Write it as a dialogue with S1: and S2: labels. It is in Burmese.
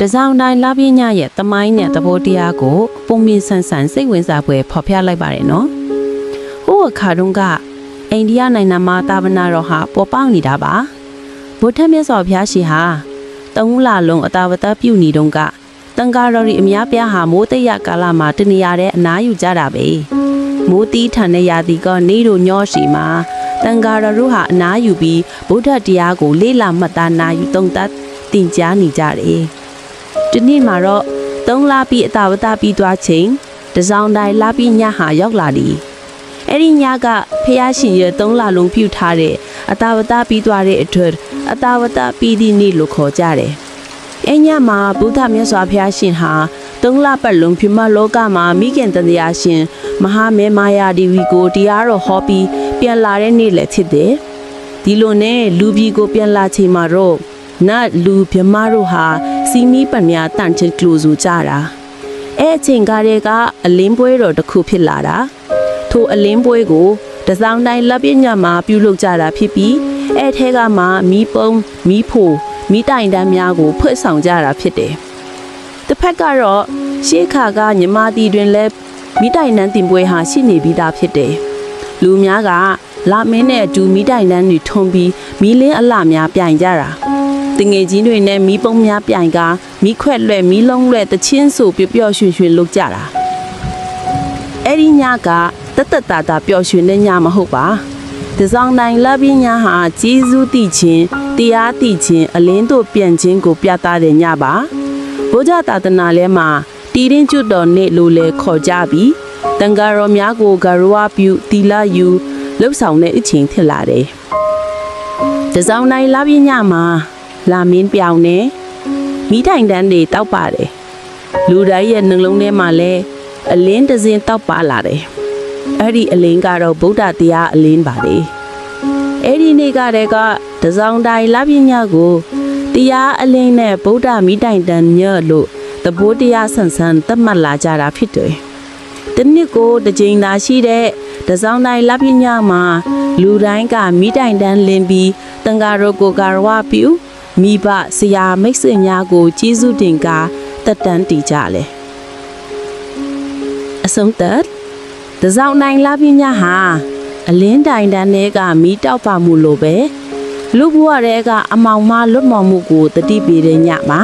S1: တစောင်းတိုင်းလာပြညရဲ့တမိုင်းနဲ့သဘောတရားကိုပုံမြင်ဆန်းဆန်းစိတ်ဝင်စားဖွယ်ဖော်ပြလိုက်ပါတယ်နော်ဟိုအခါတုန်းကအိန္ဒိယနိုင်ငံမှာတာဝနာတော်ဟာပေါ်ပေါက်နေတာပါဗုဒ္ဓမြတ်စွာဘုရားရှင်ဟာ3လလုံးအတာဝတ္တပြုနေတုန်းကတန်ဃာတော်တွေအများပြားဟာမိုးတိတ်ရကာလမှာတနေရာတဲ့အနားယူကြတာပဲမိုးတီးထန်တဲ့ရာသီကနေတို့ညောရှိမှာတန်ဃာတော်တို့ဟာအနားယူပြီးဗုဒ္ဓတရားကိုလေ့လာမှတ်သားနာယူသုံးသပ်သင်ကြားနေကြတယ်ဒီနေ့မှာတော့3လပြီးအတာဝတ္တပြီးသွားချိန်တစောင်းတိုင်းလာပြီးညဟာရောက်လာသည်အဲ့ဒီညကဖះရှင်ရဲ့3လလုံးပြုထားတဲ့အတာဝတ္တပြီးသွားတဲ့အတွက်အတာဝတ္တပြီးသည့်နေ့လို့ခေါ်ကြတယ်အဲ့ညမှာဗုဒ္ဓမြတ်စွာဘုရားရှင်ဟာ3လပတ်လုံးပြမလောကမှာမိခင်တရားရှင်မဟာမေမာယာဒေဝီကိုတရားတော်ဟောပြီးပြန်လာတဲ့နေ့လည်းဖြစ်တယ်ဒီလိုနဲ့လူပြည်ကိုပြန်လာချိန်မှာတော့နတ်လူမြမတို့ဟာစီမီပညာတန်ချင်ကလူစုကြတာအဲ့အချိန်ကတည်းကအလင်းပွဲတော်တစ်ခုဖြစ်လာတာထိုအလင်းပွဲကိုတစောင်းတိုင်းလက်ပညာမှာပြုလုပ်ကြတာဖြစ်ပြီးအဲ့ထဲကမှမီးပုံးမီးဖိုမီးတိုင်တန်းများကိုဖွဲ့ဆောင်ကြတာဖြစ်တယ်တစ်ဖက်ကတော့ရှေးခါကညီမတီတွင်လည်းမီးတိုင်တန်းတင်ပွဲဟာရှိနေပြီးသားဖြစ်တယ်လူများကလာမင်းနဲ့အတူမီးတိုင်တန်းတွေထုံပြီးမီးလင်းအလှများပြိုင်ကြတာတငယ်ချင်းတွေနဲ့မီးပုံးများပြိုင်ကမီးခွက်လွှဲမီးလုံးလွှဲတချင်းဆိုပျော်ပျော်ရွှင်ရွှင်လုပ်ကြတာအဲ့ဒီညကတသက်တာတာပျော်ရွှင်တဲ့ညမဟုတ်ပါတစောင်းတိုင်းလက်ပြီးညဟာဂျေဇုတည်ခြင်းတရားတည်ခြင်းအလင်းတို့ပြန်ခြင်းကိုပြသတဲ့ညပါဘုရားသာသနာလဲမှာတီရင်ကျွတ်တော်နေ့လို့လဲခေါ်ကြပြီးတန်ဃာတော်များကိုဂရဝပြုတီလာယူလှုပ်ဆောင်တဲ့အချိန်ဖြစ်လာတယ်တစောင်းတိုင်းလက်ပြီးညမှာလာမင်းပြောင်နေမိတိုင်တန်းတွေတောက်ပါတယ်လူတိုင်းရဲ့နှလုံးထဲမှာလဲအလင်းတစင်တောက်ပါလာတယ်အဲ့ဒီအလင်းကတော့ဗုဒ္ဓတရားအလင်းပါလေအဲ့ဒီနေ့ကတည်းကတစောင်းတိုင်းလပြညကိုတရားအလင်းနဲ့ဗုဒ္ဓမိတိုင်တန်ညလို့သဘောတရားဆန်ဆန်သတ်မှတ်လာကြတာဖြစ်တယ်တနစ်ကိုတစ်ကြိမ်သာရှိတဲ့တစောင်းတိုင်းလပြညမှာလူတိုင်းကမိတိုင်တန်လင်းပြီးတန်ဃာတော်ကိုကာရဝပြုမိဘဆရာမိတ်ဆွေများကိုကျေးဇူးတင်ကာတက်တန်းတည်ကြလေအဆုံးသတ်တစောင်းနိုင်လာပြညဟာအလင်းတိုင်တန်းတွေကမီးတောက်ပါမှုလိုပဲလူဘဝတွေကအမောင်မလွတ်မော်မှုကိုတတိပေးတဲ့ညပါ